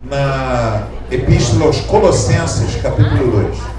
na Epístola aos Colossenses, capítulo 2.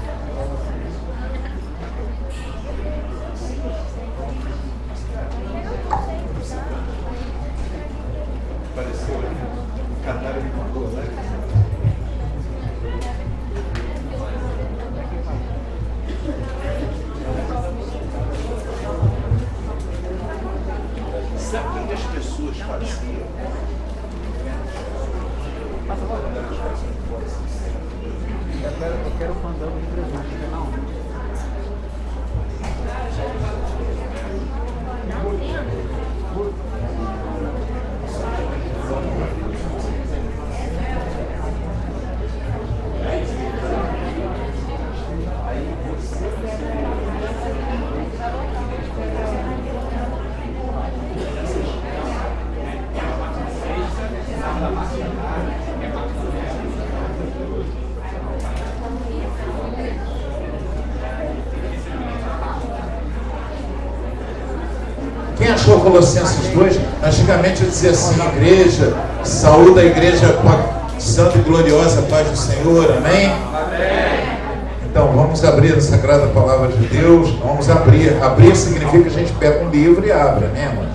Quem achou Colossenses 2? Antigamente eu dizia assim: igreja, saúde a igreja com a santa e gloriosa paz do Senhor, amém? Amém. Então vamos abrir a sagrada palavra de Deus. Vamos abrir. Abrir significa que a gente pega um livro e abre, né, mano?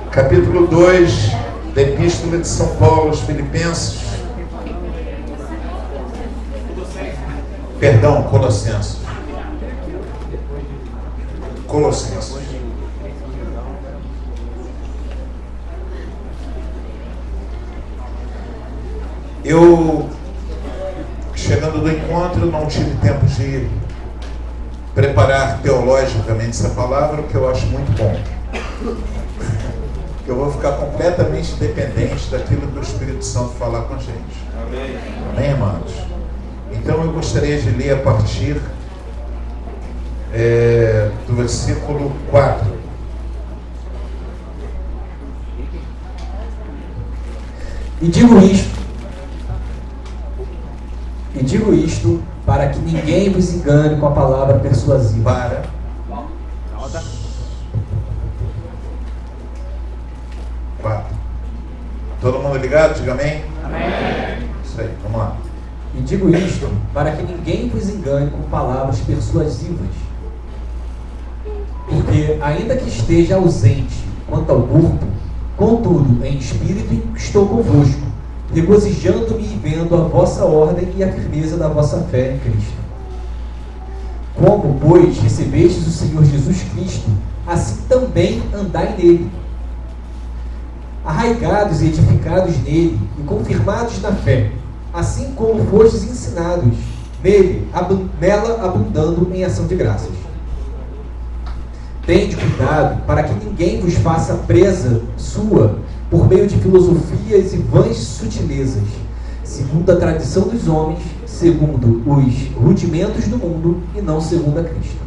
Capítulo 2 da Epístola de São Paulo aos Filipenses. Perdão, Colossenses. Colossenses. Eu, chegando do encontro, não tive tempo de preparar teologicamente essa palavra, o que eu acho muito bom. Eu vou ficar completamente dependente daquilo que o Espírito Santo falar com a gente. Amém. Amém, amados? Então eu gostaria de ler a partir do versículo 4. E digo isto para que ninguém vos engane com a palavra persuasiva. Todo mundo ligado? Diga amém. Amém. Isso aí, vamos lá. E digo isto para que ninguém vos engane com palavras persuasivas. Porque, ainda que esteja ausente quanto ao corpo, contudo, em espírito estou convosco, regozijando-me e vendo a vossa ordem e a firmeza da vossa fé em Cristo. Como, pois, recebestes o Senhor Jesus Cristo, assim também andai nele, arraigados e edificados nele e confirmados na fé, assim como fostes ensinados, nela abundando em ação de graças. Tende cuidado para que ninguém vos faça presa sua por meio de filosofias e vãs sutilezas, segundo a tradição dos homens, segundo os rudimentos do mundo e não segundo a Cristo.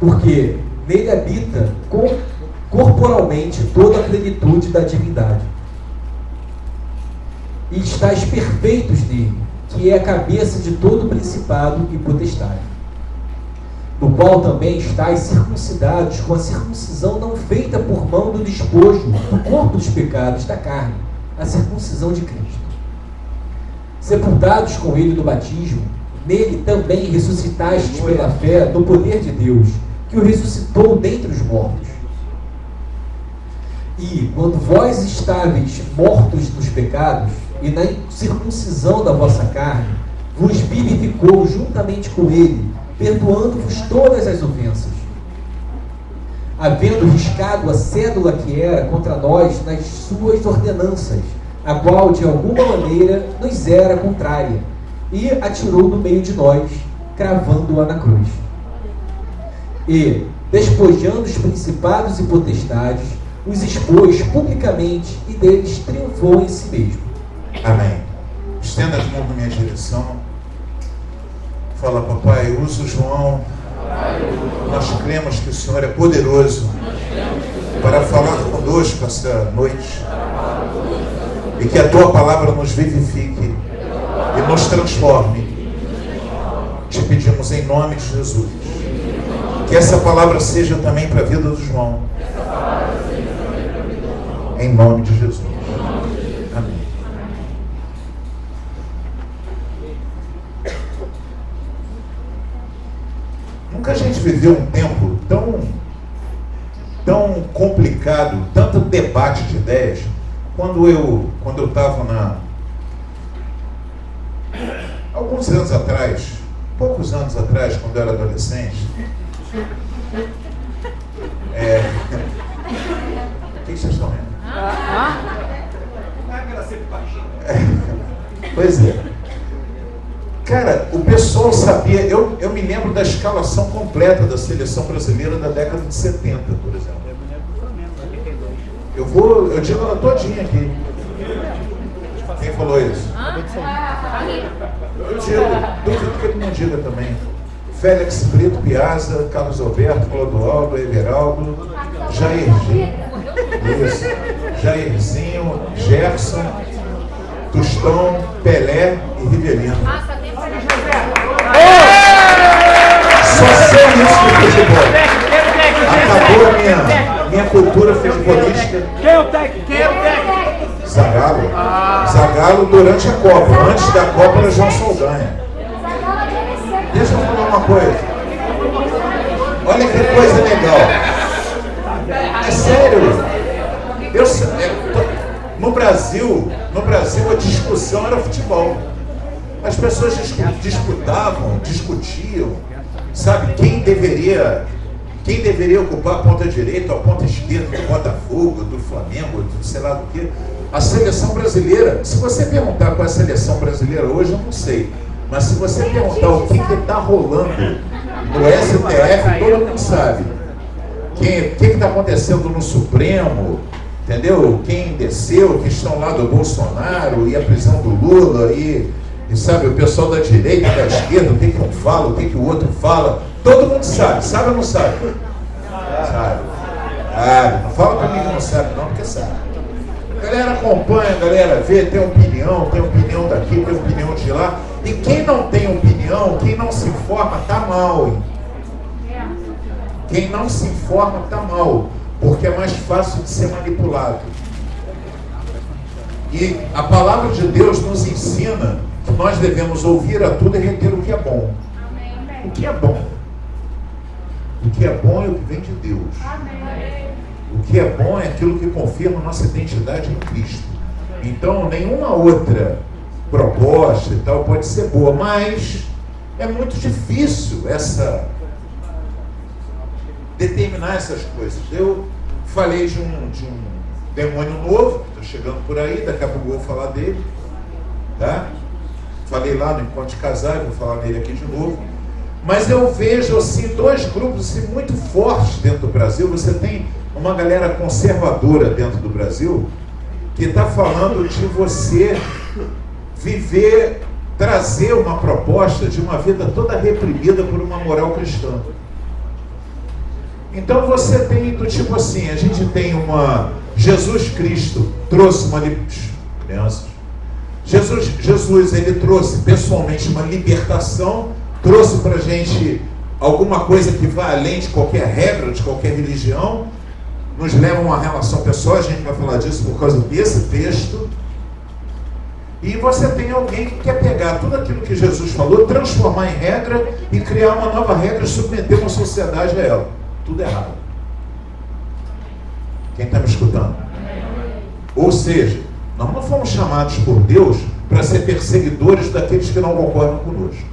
Porque nele habita corporalmente toda a plenitude da divindade. E estáis perfeitos nele, que é a cabeça de todo principado e potestade, no qual também estáis circuncidados com a circuncisão não feita por mão do despojo do corpo dos pecados da carne, a circuncisão de Cristo. Sepultados com ele no batismo, nele também ressuscitastes pela fé no poder de Deus, que o ressuscitou dentre os mortos. E, quando vós estáveis mortos nos pecados e na circuncisão da vossa carne, vos vivificou juntamente com ele, perdoando-vos todas as ofensas, havendo riscado a cédula que era contra nós nas suas ordenanças, a qual de alguma maneira nos era contrária, e atirou no meio de nós, cravando-a na cruz. E, despojando os principados e potestades, os expôs publicamente e deles triunfou em si mesmo. Amém. Estenda as mãos na minha direção. Fala, papai, usa o João. Nós cremos que o Senhor é poderoso para falar conosco essa noite e que a tua palavra nos vivifique e nos transforme. Te pedimos em nome de Jesus que essa palavra seja também para a vida do João, em nome de Jesus. viveu um tempo tão complicado, tanto debate de ideias, quando eu estava alguns anos atrás, poucos anos atrás, quando eu era adolescente, o que vocês estão vendo? Pois é. Cara, o pessoal sabia, eu me lembro da escalação completa da seleção brasileira da década de 70, por exemplo. Eu digo ela todinha aqui. Quem falou isso? Eu digo, duvido que ele não diga também. Félix Brito Piazza, Carlos Alberto, Clodoaldo, Everaldo, Jairzinho, Gerson, Tostão, Pelé e Rivelino. Só sei isso do futebol. Acabou a minha cultura futebolística. Quem é o técnico? Zagallo. Zagallo durante a Copa. Antes da Copa era João Saldanha. Deixa eu falar uma coisa. Olha que coisa legal. É sério. No Brasil a discussão era futebol. As pessoas disputavam, discutiam, sabe, quem deveria ocupar a ponta direita ou a ponta esquerda do Botafogo, do Flamengo, do sei lá do que. A seleção brasileira, se você perguntar qual é a seleção brasileira hoje, eu não sei. Mas se você perguntar o que está rolando no STF, todo mundo sabe. O que está acontecendo no Supremo, entendeu? Quem desceu, que estão lá do Bolsonaro, e a prisão do Lula, e sabe, o pessoal da direita, da esquerda, o que um fala, o que o outro fala. Todo mundo sabe ou não sabe? Sabe. Não fala pra mim que não sabe não, porque sabe. A galera acompanha, a galera vê, tem opinião daqui, tem opinião de lá. E quem não tem opinião, quem não se informa, tá mal, hein? Quem não se informa, tá mal. Porque é mais fácil de ser manipulado. E a palavra de Deus nos ensina que nós devemos ouvir a tudo e reter o que é bom. O que é bom? O que é bom é o que vem de Deus. O que é bom é aquilo que confirma nossa identidade em Cristo. Então, nenhuma outra proposta e tal pode ser boa, mas é muito difícil determinar essas coisas. Eu falei de um demônio novo, está chegando por aí, daqui a pouco eu vou falar dele, tá? Falei lá no Encontro de Casais, vou falar nele aqui de novo. Mas eu vejo assim, dois grupos assim, muito fortes dentro do Brasil. Você tem uma galera conservadora dentro do Brasil que está falando de você trazer uma proposta de uma vida toda reprimida por uma moral cristã. Então você tem do tipo assim, a gente tem Jesus Cristo trouxe crianças. Jesus, ele trouxe pessoalmente uma libertação, trouxe para a gente alguma coisa que vai além de qualquer regra, de qualquer religião, nos leva a uma relação pessoal, a gente vai falar disso por causa desse texto. E você tem alguém que quer pegar tudo aquilo que Jesus falou, transformar em regra e criar uma nova regra e submeter uma sociedade a ela. Tudo errado. Quem está me escutando? Ou seja, nós não fomos chamados por Deus para ser perseguidores daqueles que não concordam conosco.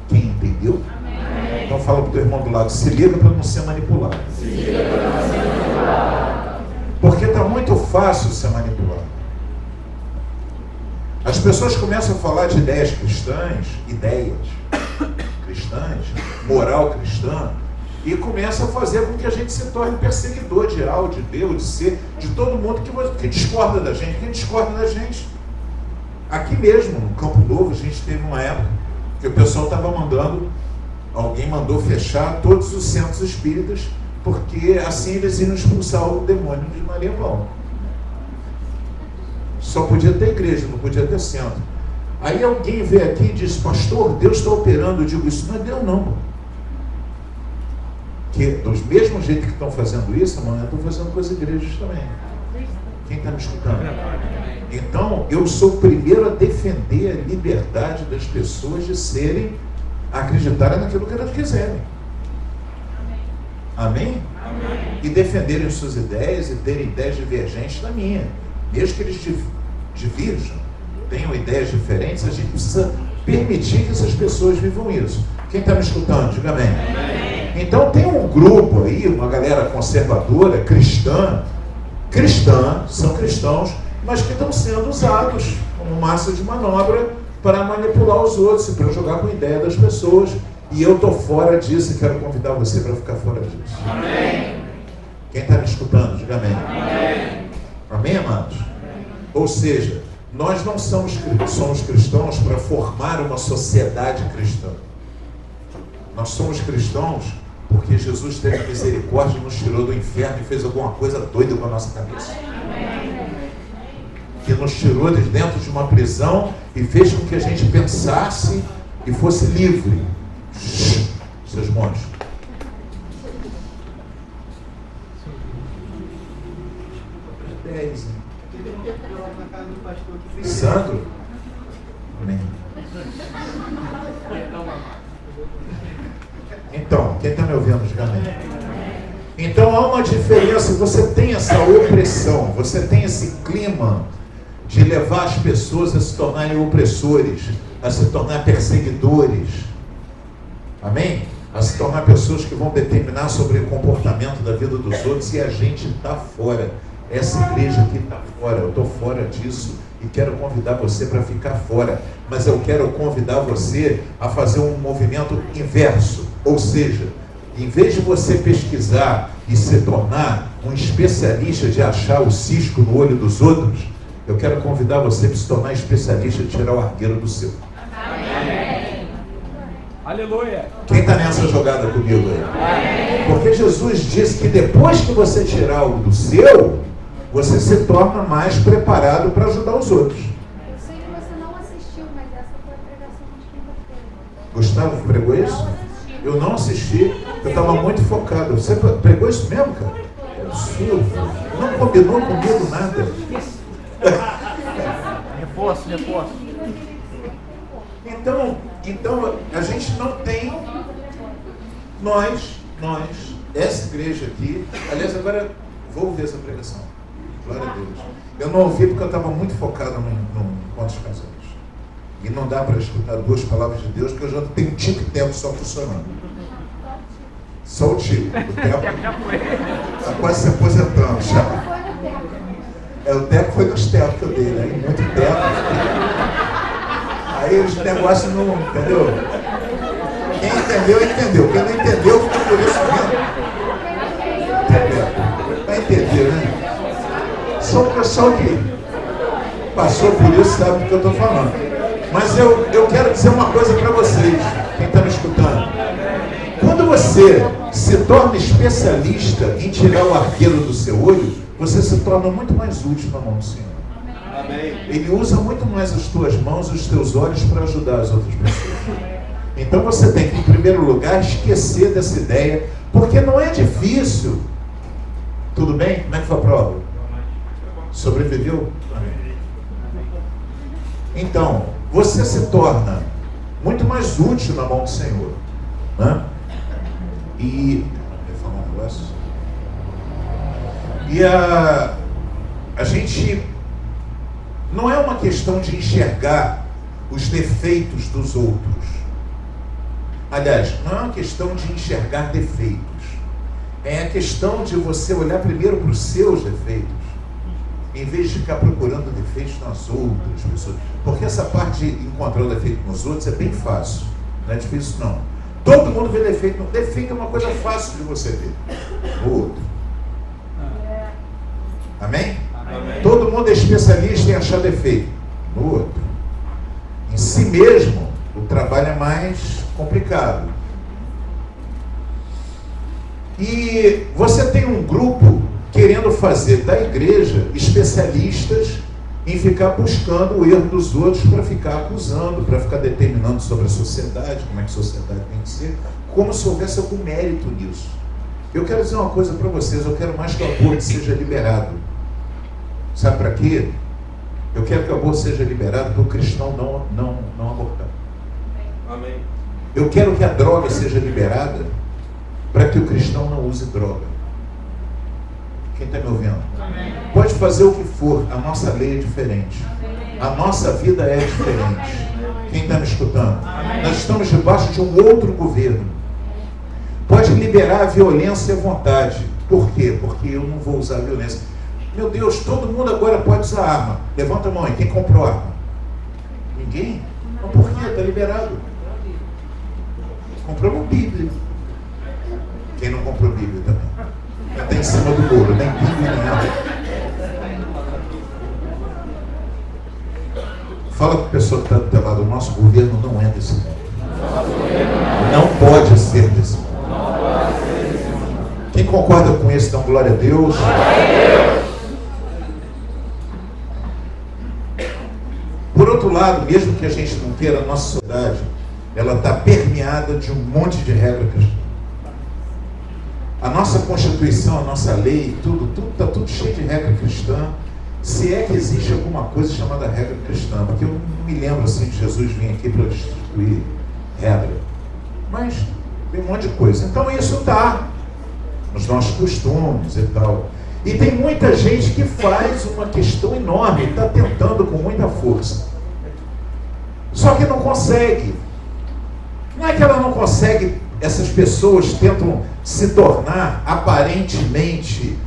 Quem entendeu? Amém. Então fala para o teu irmão do lado, se liga para não ser manipulado. Porque está muito fácil ser manipulado. As pessoas começam a falar de ideias cristãs, moral cristã, e começam a fazer com que a gente se torne perseguidor de algo, de Deus, de todo mundo que discorda da gente. Quem discorda da gente? Aqui mesmo, no Campo Novo, a gente teve uma época que o pessoal estava alguém mandou fechar todos os centros espíritas, porque assim eles iam expulsar o demônio de Maria Paula. Só podia ter igreja, não podia ter centro. Aí alguém veio aqui e disse, pastor, Deus está operando. Eu digo, isso não é Deus não. Que dos mesmos jeito que estão fazendo isso, amanhã estão fazendo com as igrejas também. Quem está me escutando? Então, eu sou o primeiro a defender a liberdade das pessoas de acreditarem naquilo que elas quiserem. Amém? E defenderem suas ideias e terem ideias divergentes da minha. Mesmo que eles divirjam, tenham ideias diferentes, a gente precisa permitir que essas pessoas vivam isso. Quem está me escutando, diga amém. Então tem um grupo aí, uma galera conservadora, cristã, são cristãos, mas que estão sendo usados como massa de manobra para manipular os outros e para jogar com a ideia das pessoas. E eu estou fora disso e quero convidar você para ficar fora disso. Amém. Quem está me escutando, diga amém. Amém, amados? Ou seja, nós não somos cristãos para formar uma sociedade cristã. Nós somos cristãos porque Jesus teve misericórdia, nos tirou do inferno e fez alguma coisa doida com a nossa cabeça. Que nos tirou de dentro de uma prisão e fez com que a gente pensasse e fosse livre. Seus montes. Sandro? Amém. Então, quem está me ouvindo, diga amém. Então há uma diferença, você tem essa opressão, você tem esse clima de levar as pessoas a se tornarem opressores, a se tornar perseguidores. Amém? A se tornar pessoas que vão determinar sobre o comportamento da vida dos outros, e a gente está fora. Essa igreja aqui está fora, eu estou fora disso e quero convidar você para ficar fora, mas eu quero convidar você a fazer um movimento inverso, ou seja, em vez de você pesquisar e se tornar um especialista de achar o cisco no olho dos outros, eu quero convidar você para se tornar especialista de tirar o argueiro do seu. Amém. Aleluia. Quem está nessa jogada comigo aí? Porque Jesus disse que depois que você tirar algo do seu, você se torna mais preparado para ajudar os outros. Eu sei que você não assistiu, mas essa foi a pregação de quinta-feira. Gustavo pregou isso? Eu não assisti, eu estava muito focado. Você pregou isso mesmo, cara? É absurdo. Não combinou comigo nada. Reforço. Então a gente não tem, nós, essa igreja aqui, aliás, agora vou ouvir essa pregação. Glória a Deus. Eu não ouvi porque eu estava muito focado no Encontros Casados. E não dá para escutar duas palavras de Deus, porque eu já tenho um tico e tempo só funcionando. Só o tico. O tempo está quase se aposentando já. O tempo foi nos tempos que eu dei, né? Muito tempo. Aí os negócios não, entendeu? Quem entendeu. Quem não entendeu, ficou por isso mesmo. Entendeu? Vai entender, né? Só o pessoal que passou por isso sabe do que eu estou falando. Mas eu quero dizer uma coisa para vocês, quem está me escutando. Quando você se torna especialista em tirar o arqueiro do seu olho, você se torna muito mais útil na mão do Senhor. Ele usa muito mais as tuas mãos e os teus olhos para ajudar as outras pessoas. Então você tem que, em primeiro lugar, esquecer dessa ideia, porque não é difícil. Tudo bem? Como é que foi a prova? Sobreviveu? Amém. Então, você se torna muito mais útil na mão do Senhor, né? E a gente não é uma questão de enxergar os defeitos dos outros. Aliás, não é uma questão de enxergar defeitos. É a questão de você olhar primeiro para os seus defeitos, em vez de ficar procurando defeitos nas outras pessoas. Porque essa parte de encontrar o defeito nos outros é bem fácil. Não é difícil, não. Todo mundo vê defeito. Defeito é uma coisa fácil de você ver. O outro. Amém? Amém. Todo mundo é especialista em achar defeito. No outro. Em si mesmo, o trabalho é mais complicado. E você tem um grupo querendo fazer da igreja especialistas em ficar buscando o erro dos outros para ficar acusando, para ficar determinando sobre a sociedade, como é que a sociedade tem que ser, como se houvesse algum mérito nisso. Eu quero dizer uma coisa para vocês, eu quero mais que o aborto seja liberado. Sabe para quê? Eu quero que o aborto seja liberado para o cristão não abortar. Amém. Eu quero que a droga seja liberada para que o cristão não use droga. Quem está me ouvindo? Amém. Pode fazer o que for, a nossa lei é diferente. A nossa vida é diferente. Quem está me escutando? Amém. Nós estamos debaixo de um outro governo. Pode liberar a violência à vontade. Por quê? Porque eu não vou usar violência. Meu Deus, todo mundo agora pode usar arma. Levanta a mão aí, quem comprou arma? Ninguém? Não, por quê? Está liberado. Comprou uma Bíblia. Quem não comprou Bíblia também? Está em cima do muro, nem Bíblia nem arma. Fala para a pessoa que está do teu lado, o nosso governo não é desse mundo. Não pode ser desse mundo. Quem concorda com isso, dá glória a Deus. Por outro lado, mesmo que a gente não queira, a nossa sociedade, ela está permeada de um monte de regras cristãs. A nossa Constituição, a nossa lei, tudo está tudo cheio de regra cristã. Se é que existe alguma coisa chamada regra cristã, porque eu não me lembro assim de Jesus vir aqui para instituir regra. Mas tem um monte de coisa. Então isso está nos nossos costumes e tal. E tem muita gente que faz uma questão enorme, está tentando com muita força. Só que não consegue. Não é que ela não consegue, essas pessoas tentam se tornar aparentemente,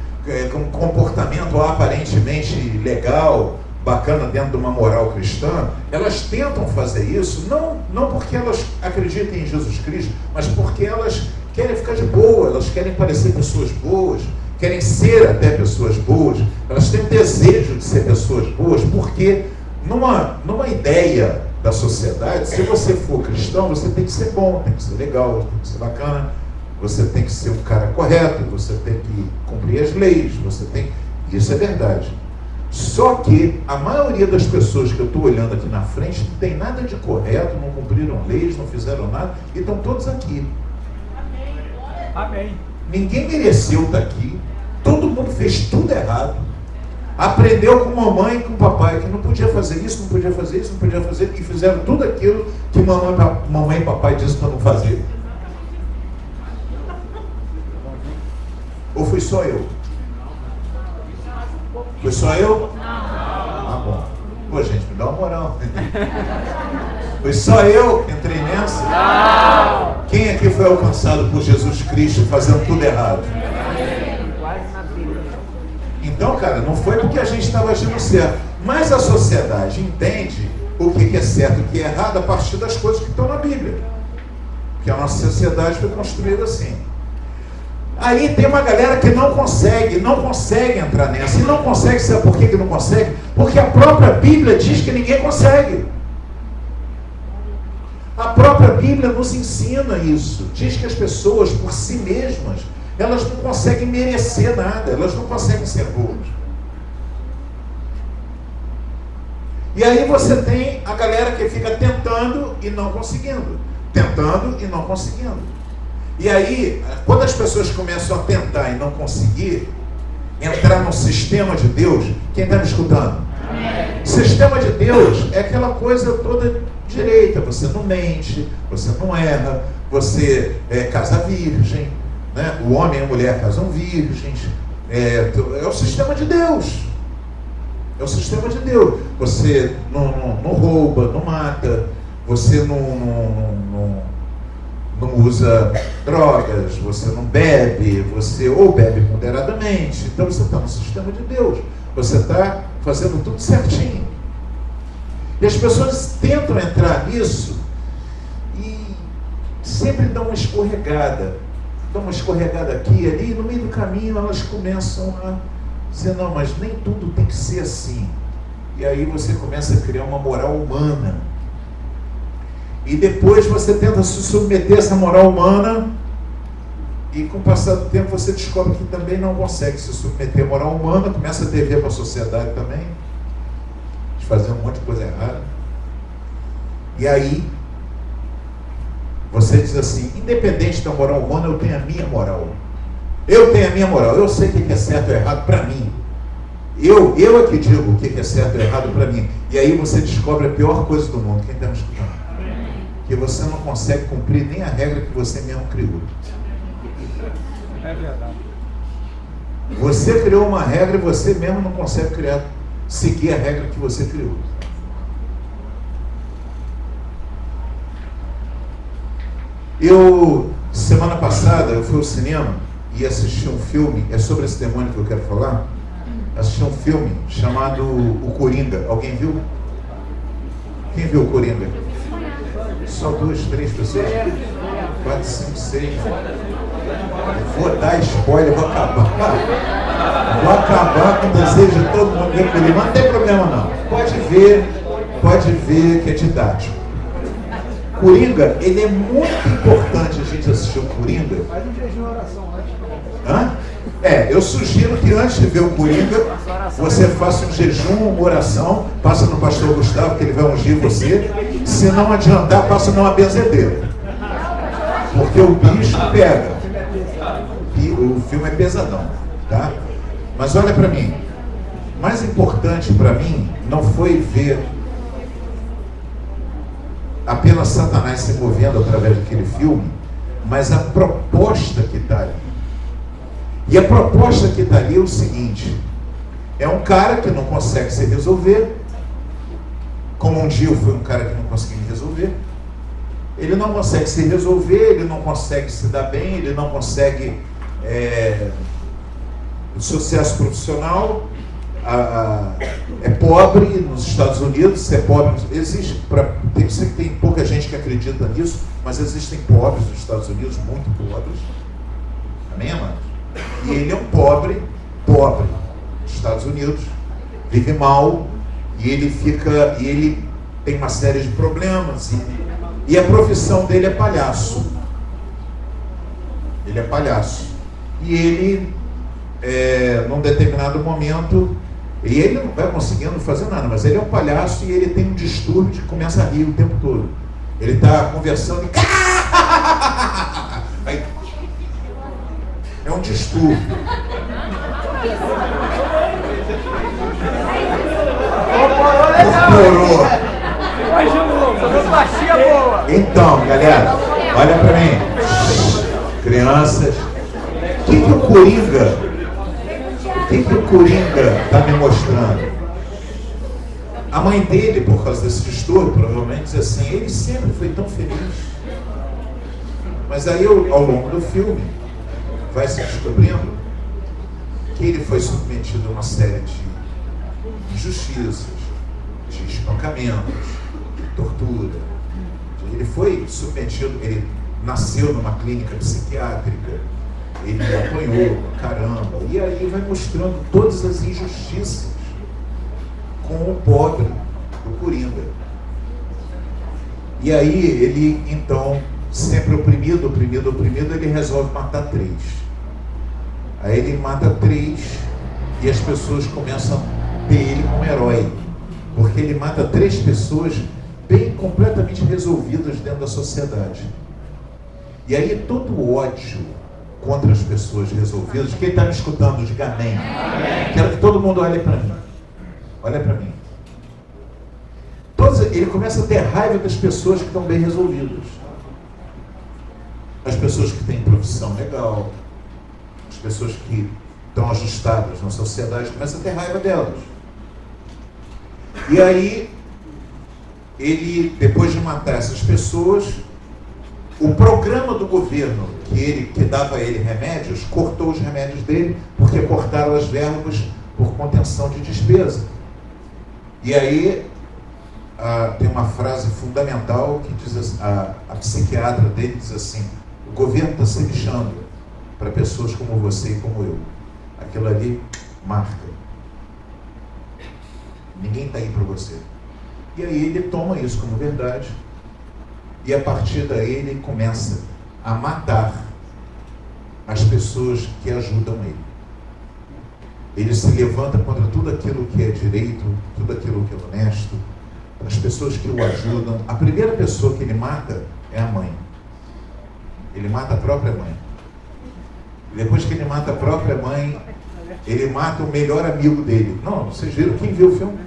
com um comportamento aparentemente legal, bacana dentro de uma moral cristã. Elas tentam fazer isso, não porque elas acreditem em Jesus Cristo, mas porque elas querem ficar de boa, elas querem parecer pessoas boas, querem ser até pessoas boas, elas têm desejo de ser pessoas boas, porque numa ideia da sociedade, se você for cristão, você tem que ser bom, tem que ser legal, tem que ser bacana, você tem que ser um cara correto, você tem que cumprir as leis, isso é verdade. Só que a maioria das pessoas que eu estou olhando aqui na frente não tem nada de correto, não cumpriram leis, não fizeram nada, e estão todos aqui. Amém. Ninguém mereceu estar aqui, todo mundo fez tudo errado, aprendeu com mamãe e com papai que não podia fazer isso, não podia fazer isso, não podia fazer, e fizeram tudo aquilo que mamãe e papai disseram para não fazer. Ou fui só eu? Foi só eu? Não. Ah, bom. Pô, gente, me dá uma moral. Foi só eu que entrei nessa? Não. Quem aqui foi alcançado por Jesus Cristo fazendo tudo errado? Então, cara, não foi porque a gente estava agindo certo. Mas a sociedade entende o que é certo e o que é errado a partir das coisas que estão na Bíblia. Porque a nossa sociedade foi construída assim. Aí tem uma galera que não consegue entrar nessa. E não consegue, sabe por que não consegue? Porque a própria Bíblia diz que ninguém consegue. A própria Bíblia nos ensina isso. Diz que as pessoas, por si mesmas, elas não conseguem merecer nada, elas não conseguem ser boas. E aí você tem a galera que fica tentando e não conseguindo. Tentando e não conseguindo. E aí, quando as pessoas começam a tentar e não conseguir entrar no sistema de Deus, quem está me escutando? Amém. Sistema de Deus é aquela coisa toda direita. Você não mente, você não erra, você casa virgem, né? O homem e a mulher casam virgens. É o sistema de Deus. É o sistema de Deus. Você não rouba, não mata, você não usa drogas, você não bebe, você ou bebe moderadamente. Então você está no sistema de Deus. Você está fazendo tudo certinho. E as pessoas tentam entrar nisso e sempre dão uma escorregada. Dão uma escorregada aqui e ali, e no meio do caminho elas começam a dizer, não, mas nem tudo tem que ser assim. E aí você começa a criar uma moral humana. E depois você tenta se submeter a essa moral humana e com o passar do tempo você descobre que também não consegue se submeter à moral humana, começa a dever para a sociedade também, de fazer um monte de coisa errada. E aí você diz assim, independente da moral humana, eu tenho a minha moral. Eu tenho a minha moral, eu sei o que é certo ou errado para mim. Eu é que digo o que é certo ou errado para mim. E aí você descobre a pior coisa do mundo. Quem está me escutando? Que você não consegue cumprir nem a regra que você mesmo criou. É verdade. Você criou uma regra e você mesmo não consegue seguir a regra que você criou. Semana passada, eu fui ao cinema e assisti um filme, é sobre esse demônio que eu quero falar. Assisti um filme chamado O Coringa. Alguém viu? Quem viu O Coringa? Só 2, 3 pessoas? 4, 5, 6. Vou dar spoiler, vou acabar. Vou acabar com o desejo de todo mundo ver Coringa. Mas não tem problema não. Pode ver que é didático. Coringa, ele é muito importante a gente assistir o Coringa. Faz um jejum e oração antes. Hã? Eu sugiro que antes de ver o Coringa, você faça um jejum, uma oração, passa no pastor Gustavo, que ele vai ungir você. Se não adiantar, passa numa benzedeira. Porque o bicho pega. E o filme é pesadão, tá? Mas olha pra mim. Mais importante pra mim não foi ver apenas Satanás se movendo através daquele filme, mas a proposta que está ali. E a proposta que está ali é o seguinte: é um cara que não consegue se resolver, como um dia eu fui um cara que não conseguia me resolver. Ele não consegue se resolver, ele não consegue se dar bem, ele não consegue sucesso profissional, é pobre nos Estados Unidos. Se é pobre, existe, eu sei que tem pouca gente que acredita nisso, mas existem pobres nos Estados Unidos, muito pobres. Amém, amados? E ele é um pobre nos Estados Unidos, vive mal, e ele tem uma série de problemas, e a profissão dele é palhaço. Ele é palhaço. E ele, num determinado momento, e ele não vai conseguindo fazer nada, mas ele é um palhaço e ele tem um distúrbio de começa a rir o tempo todo. Ele está conversando e... Aí, é um distúrbio. Incorporou. Então, galera, olha pra mim. Crianças, o que o Coringa está me mostrando? A mãe dele, por causa desse distúrbio, provavelmente diz assim: ele sempre foi tão feliz. Mas aí, ao longo do filme, vai se descobrindo que ele foi submetido a uma série de injustiças, de espancamentos, de tortura. Ele foi submetido, ele nasceu numa clínica psiquiátrica, ele apanhou, caramba, e aí vai mostrando todas as injustiças com o pobre do Coringa. E aí ele, então, sempre oprimido, ele resolve matar 3. Aí ele mata 3 e as pessoas começam a ter ele como herói, porque ele mata 3 pessoas bem completamente resolvidas dentro da sociedade. E aí todo o ódio contra as pessoas resolvidas, quem está me escutando, diga amém. Amém. Quero que todo mundo olhe para mim. Olha para mim. Ele começa a ter raiva das pessoas que estão bem resolvidas. As pessoas que têm profissão legal, as pessoas que estão ajustadas na sociedade, começa a ter raiva delas. E aí, ele, depois de matar essas pessoas, o programa do governo que dava a ele remédios, cortou os remédios dele, porque cortaram as verbas por contenção de despesa. E aí, tem uma frase fundamental que diz assim, a psiquiatra dele diz assim: o governo está se lixando para pessoas como você e como eu. Aquilo ali marca. Ninguém está aí para você. E aí ele toma isso como verdade, e a partir daí ele começa a matar as pessoas que ajudam ele. Ele se levanta contra tudo aquilo que é direito, tudo aquilo que é honesto, as pessoas que o ajudam. A primeira pessoa que ele mata é a mãe. Ele mata a própria mãe. E depois que ele mata a própria mãe, ele mata o melhor amigo dele. Não, vocês viram? Quem viu o filme?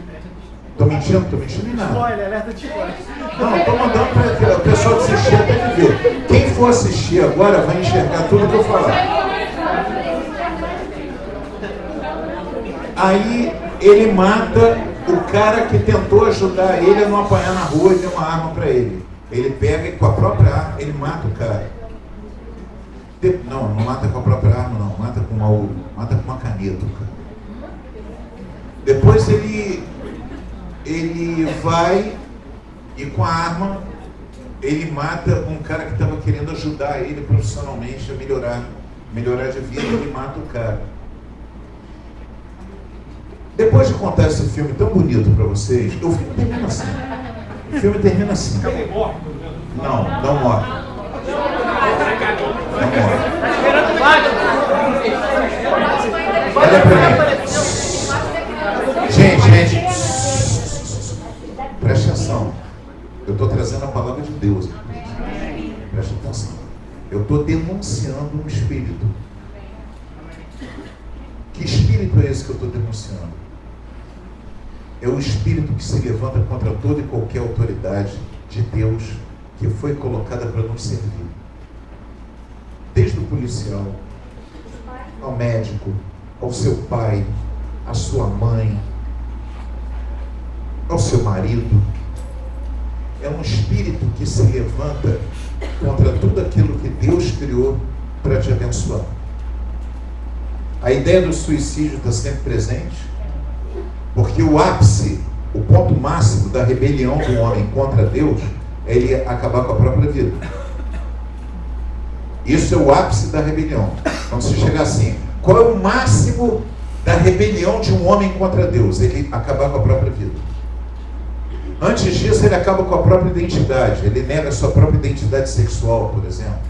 Tô mentindo em nada. Spoiler, alerta de spoiler. Não, estou mandando para o pessoal assistir até de ver. Quem for assistir agora vai enxergar tudo que eu falar. Aí ele mata o cara que tentou ajudar ele a não apanhar na rua e deu uma arma para ele. Ele pega e com a própria arma, ele mata o cara. Não mata com a própria arma, não. Mata com uma caneta, cara. Depois ele vai e com a arma ele mata um cara que estava querendo ajudar ele profissionalmente a melhorar de vida. Ele mata o cara. Depois de contar esse filme tão bonito para vocês, o filme termina assim. Não morre. Olha pra mim. Gente, preste atenção. Eu estou trazendo a palavra de Deus. Preste atenção. Eu estou denunciando um espírito. Que espírito é esse que eu estou denunciando? É o espírito que se levanta contra toda e qualquer autoridade de Deus que foi colocada para nos servir. Desde o policial, ao médico, ao seu pai, à sua mãe, ao seu marido. É um espírito que se levanta contra tudo aquilo que Deus criou para te abençoar. A ideia do suicídio está sempre presente, porque o ápice, o ponto máximo da rebelião do homem contra Deus é ele acabar com a própria vida. Isso é o ápice da rebelião. Quando você chegar assim, qual é o máximo da rebelião de um homem contra Deus? Ele acabar com a própria vida. Antes disso, ele acaba com a própria identidade. Ele nega a sua própria identidade sexual, por exemplo.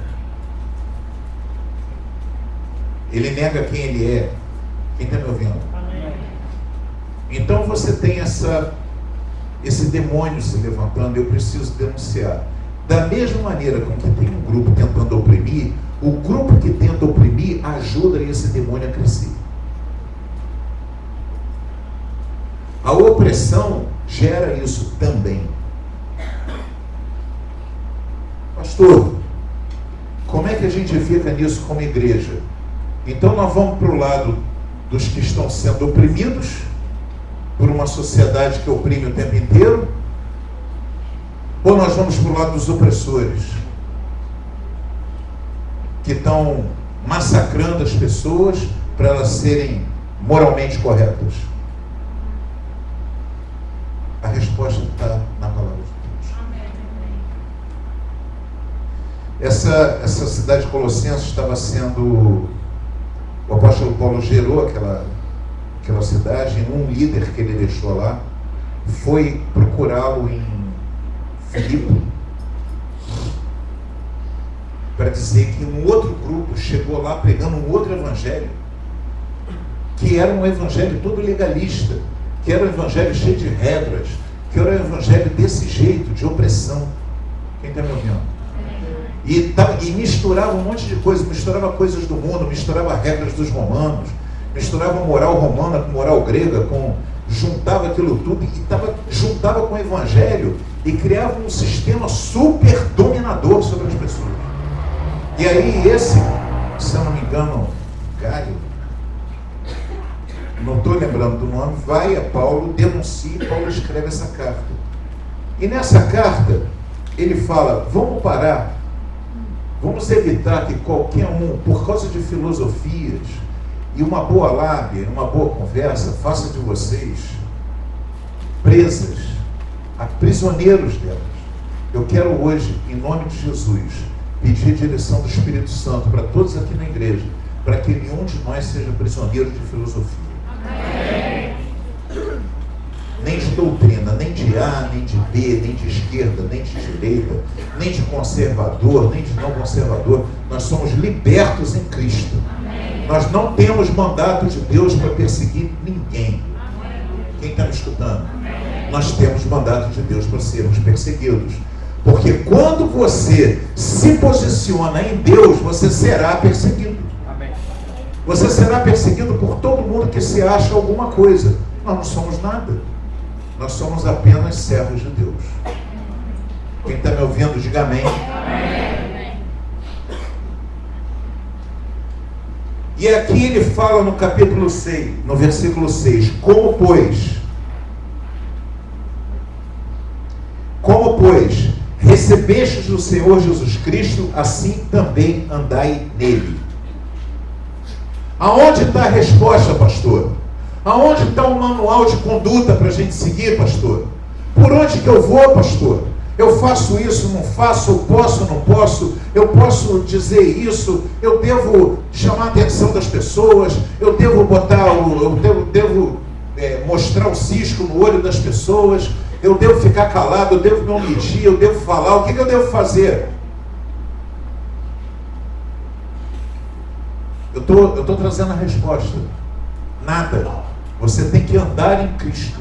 Ele nega quem ele é. Quem está me ouvindo? Então você tem esse demônio se levantando. Eu preciso denunciar. Da mesma maneira com que tem um grupo tentando oprimir, o grupo que tenta oprimir ajuda esse demônio a crescer. A opressão gera isso também. Pastor, como é que a gente fica nisso como igreja? Então nós vamos para o lado dos que estão sendo oprimidos por uma sociedade que oprime o tempo inteiro? Ou nós vamos para o lado dos opressores, que estão massacrando as pessoas para elas serem moralmente corretas? A resposta está na palavra de Deus. Essa cidade de Colossenses estava sendo... O apóstolo Paulo gerou aquela cidade, e um líder que ele deixou lá foi procurá-lo em Filipe para dizer que um outro grupo chegou lá pregando um outro evangelho, que era um evangelho todo legalista, que era um evangelho cheio de regras, que era um evangelho desse jeito, de opressão. Quem está me ouvindo? E misturava um monte de coisas, misturava coisas do mundo, misturava regras dos romanos, misturava moral romana com moral grega, juntava aquilo tudo e juntava com o evangelho e criava um sistema super dominador sobre as pessoas. E aí esse, se eu não me engano, Gaio, não estou lembrando do nome, vai a Paulo, denuncia, e Paulo escreve essa carta. E nessa carta ele fala, vamos parar, vamos evitar que qualquer um, por causa de filosofias e uma boa lábia, uma boa conversa, faça de vocês presas, prisioneiros delas. Eu quero hoje, em nome de Jesus, pedir a direção do Espírito Santo para todos aqui na igreja, para que nenhum de nós seja prisioneiro de filosofia. Amém. Nem de doutrina, nem de A, nem de B, nem de esquerda, nem de direita, nem de conservador, nem de não conservador. Nós somos libertos em Cristo. Amém. Nós não temos mandato de Deus para perseguir ninguém. Amém. Quem está me escutando? Amém. Nós temos mandato de Deus para sermos perseguidos. Porque quando você se posiciona em Deus, você será perseguido. Amém. Você será perseguido por todo mundo que se acha alguma coisa. Nós não somos nada. Nós somos apenas servos de Deus. Quem está me ouvindo, diga amém. E aqui ele fala no capítulo 6, no versículo 6, como pois recebestes do Senhor Jesus Cristo, assim também andai nele. Aonde está a resposta, pastor? Aonde está o manual de conduta para a gente seguir, pastor? Por onde que eu vou, pastor? Eu faço isso, não faço, eu posso, não posso, eu posso dizer isso, eu devo chamar a atenção das pessoas, eu devo mostrar o cisco no olho das pessoas, eu devo ficar calado, eu devo me omitir, eu devo falar, o que eu devo fazer? Eu estou trazendo a resposta. Nada. Você tem que andar em Cristo.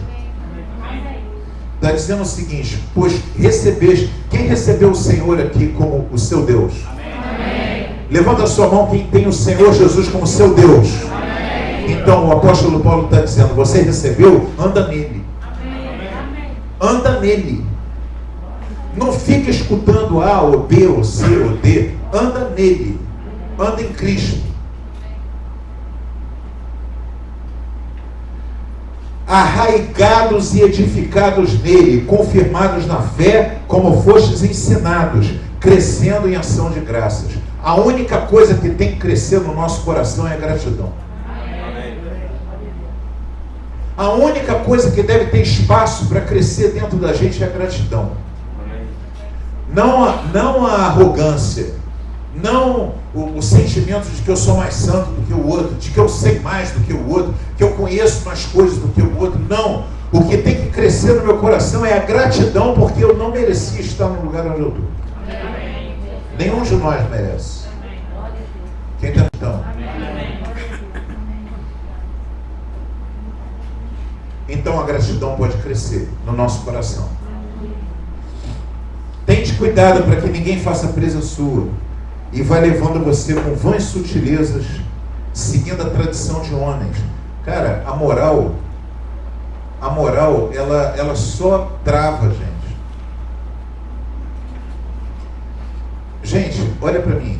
Está dizendo o seguinte, pois recebeste, quem recebeu o Senhor aqui como o seu Deus? Amém. Levanta a sua mão quem tem o Senhor Jesus como seu Deus. Amém. Então o apóstolo Paulo está dizendo, você recebeu, anda nele. Amém. Anda nele. Não fica escutando A ou B ou C ou D. Anda nele. Anda em Cristo. Arraigados e edificados nele, confirmados na fé, como fostes ensinados, crescendo em ação de graças. A única coisa que tem que crescer no nosso coração é a gratidão. A única coisa que deve ter espaço para crescer dentro da gente é a gratidão. Não a arrogância, não o sentimento de que eu sou mais santo do que o outro, de que eu sei mais do que o outro, que eu conheço mais coisas do que o outro. Não. O que tem que crescer no meu coração é a gratidão, porque eu não merecia estar no lugar onde eu estou. Nenhum de nós merece. Quem está então? Então a gratidão pode crescer no nosso coração. Tente cuidado para que ninguém faça presa sua e vai levando você com vãs sutilezas, seguindo a tradição de homens. Cara, a moral, ela só trava, gente. Gente, olha para mim,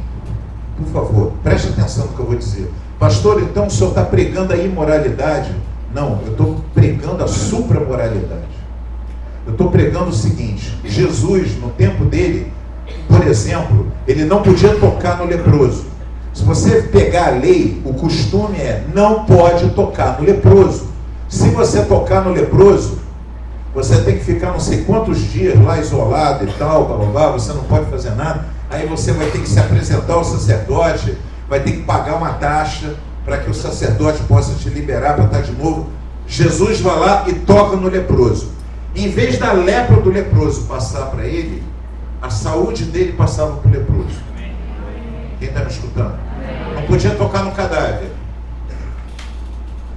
por favor, preste atenção no que eu vou dizer. Pastor, então o senhor está pregando a imoralidade? Não, eu estou pregando a supramoralidade. Eu estou pregando o seguinte, Jesus, no tempo dele, por exemplo, ele não podia tocar no leproso. Se você pegar a lei, o costume é, não pode tocar no leproso. Se você tocar no leproso, você tem que ficar não sei quantos dias lá isolado e tal, blá, blá, blá, você não pode fazer nada. Aí você vai ter que se apresentar ao sacerdote, vai ter que pagar uma taxa para que o sacerdote possa te liberar para estar de novo. Jesus vai lá e toca no leproso. Em vez da lepra do leproso passar para ele, a saúde dele passava para o leproso. Quem está me escutando? Não podia tocar no cadáver.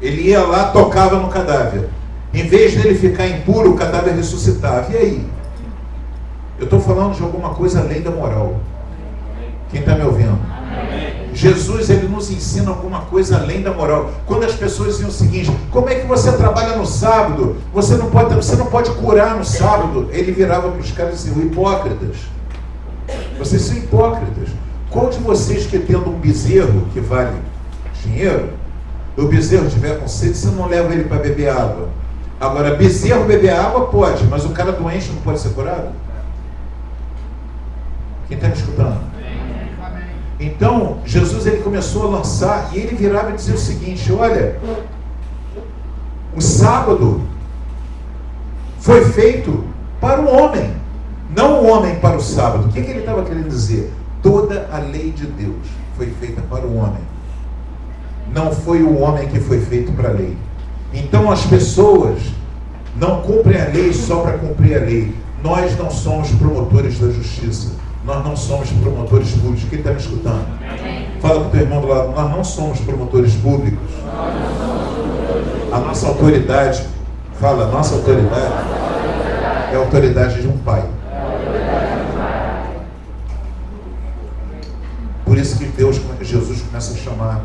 Ele ia lá, tocava no cadáver. Em vez dele ficar impuro, o cadáver ressuscitava. E aí? Eu estou falando de alguma coisa além da moral. Quem está me ouvindo? Jesus, ele nos ensina alguma coisa além da moral. Quando as pessoas diziam o seguinte, como é que você trabalha no sábado? Você não pode curar no sábado. Ele virava para os caras e dizia, hipócritas. Vocês são hipócritas. Qual de vocês que tendo um bezerro que vale dinheiro, o bezerro tiver com sede, você não leva ele para beber água? Agora, bezerro beber água pode, mas o cara doente não pode ser curado? Quem está me escutando? Então, Jesus, ele começou a lançar e ele virava e dizia o seguinte, olha, o sábado foi feito para o homem, não o homem para o sábado. O que ele estava querendo dizer? Toda a lei de Deus foi feita para o homem. Não foi o homem que foi feito para a lei. Então as pessoas não cumprem a lei só para cumprir a lei. Nós não somos promotores da justiça. Nós não somos promotores públicos. Quem está me escutando? Fala para o teu irmão do lado. Nós não somos promotores públicos. A nossa autoridade, fala, a nossa autoridade é a autoridade de um pai. Por isso que Jesus começa a chamar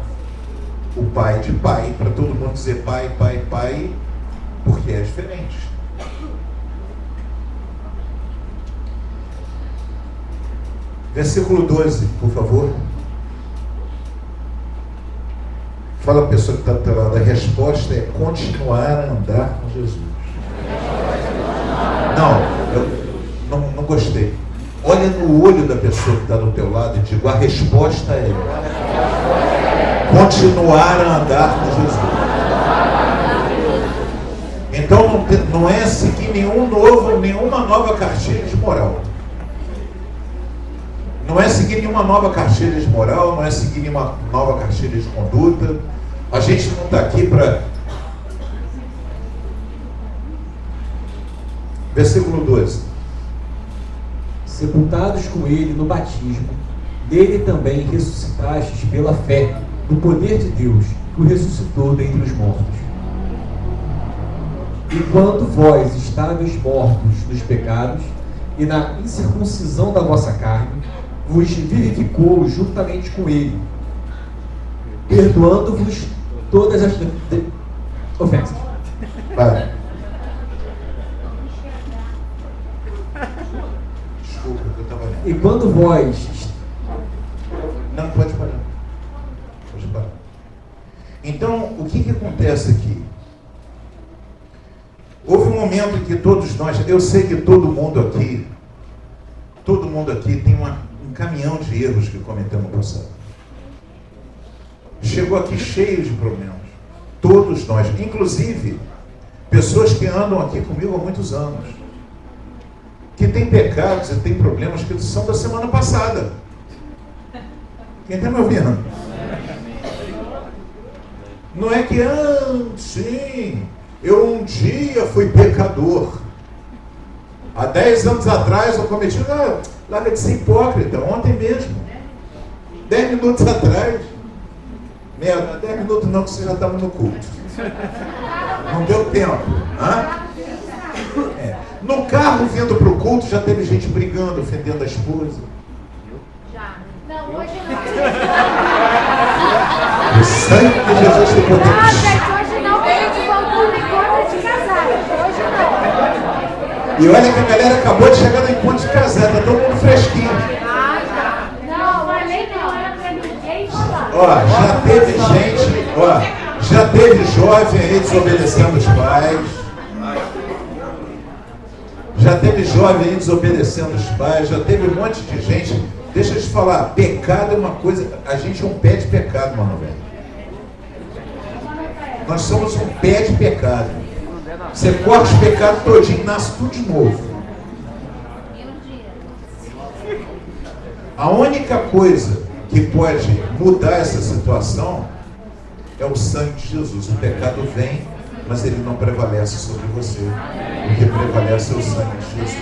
o pai de pai, para todo mundo dizer pai, pai, pai, porque é diferente. Versículo 12, por favor. Fala a pessoa que está do teu lado. A resposta é continuar a andar com Jesus. Não gostei. Olha no olho da pessoa que está do teu lado e diga: a resposta é continuar a andar com Jesus. Então não é seguir nenhuma nova cartilha de moral. Não é seguir nenhuma nova cartilha de moral, não é seguir nenhuma nova cartilha de conduta. A gente não está aqui para... Versículo 12. Sepultados com ele no batismo, dele também ressuscitastes pela fé no poder de Deus, que o ressuscitou dentre os mortos. Enquanto vós estáveis mortos nos pecados e na incircuncisão da vossa carne, vos vivificou juntamente com ele, perdoando-vos todas as ofensas. Para. Desculpa, que eu estava lendo. E quando vós... Não, pode parar. Pode parar. Então, o que acontece aqui? Houve um momento em que todos nós... Eu sei que todo mundo aqui tem um caminhão de erros que cometemos no passado. Chegou aqui cheio de problemas. Todos nós, inclusive pessoas que andam aqui comigo há muitos anos, que têm pecados e têm problemas que são da semana passada. Quem está me ouvindo? Não é que, sim, eu um dia fui pecador. Há 10 anos atrás eu cometi, larga de ser hipócrita, ontem mesmo. 10 minutos atrás. 10 minutos não, que você já estava no culto. Não deu tempo. No carro vindo para o culto já teve gente brigando, ofendendo a esposa. Já. Não, hoje não. O sangue de Jesus tem poder. Não, gente, hoje não, porque a gente voltou no encontro de casais. Hoje não. E olha que a galera acabou de chegar no encontro de casais, está todo mundo fresquinho. Não, falei não, era para ninguém falar. Já teve jovem aí desobedecendo os pais. Já teve jovem aí desobedecendo os pais. Já teve um monte de gente. Deixa eu te falar, pecado é uma coisa... A gente é um pé de pecado, mano, velho. Nós somos um pé de pecado. Você corta os pecados todinho, nasce tudo de novo. A única coisa que pode mudar essa situação é o sangue de Jesus. O pecado vem, mas ele não prevalece sobre você. O que prevalece é o sangue de Jesus.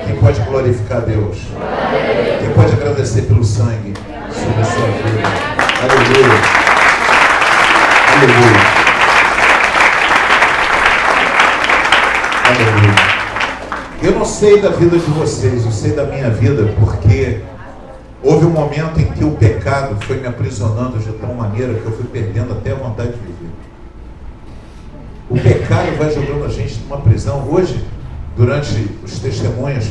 Quem pode glorificar a Deus? Quem pode agradecer pelo sangue sobre a sua vida? Aleluia. Aleluia. Aleluia. Eu não sei da vida de vocês, eu sei da minha vida, porque houve um momento em que o pecado foi me aprisionando de tal maneira que eu fui perdendo até a vontade de viver. O pecado vai jogando a gente numa prisão. Hoje, durante os testemunhos,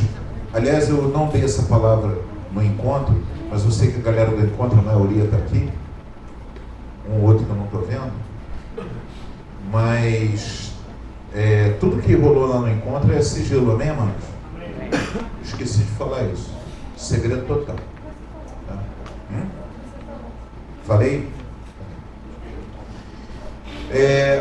aliás, eu não dei essa palavra no encontro, mas eu sei que a galera do encontro, a maioria está aqui, um ou outro que eu não estou vendo, mas tudo que rolou lá no encontro é sigilo, amém, amados? Esqueci de falar isso. Segredo total. Tá? Falei?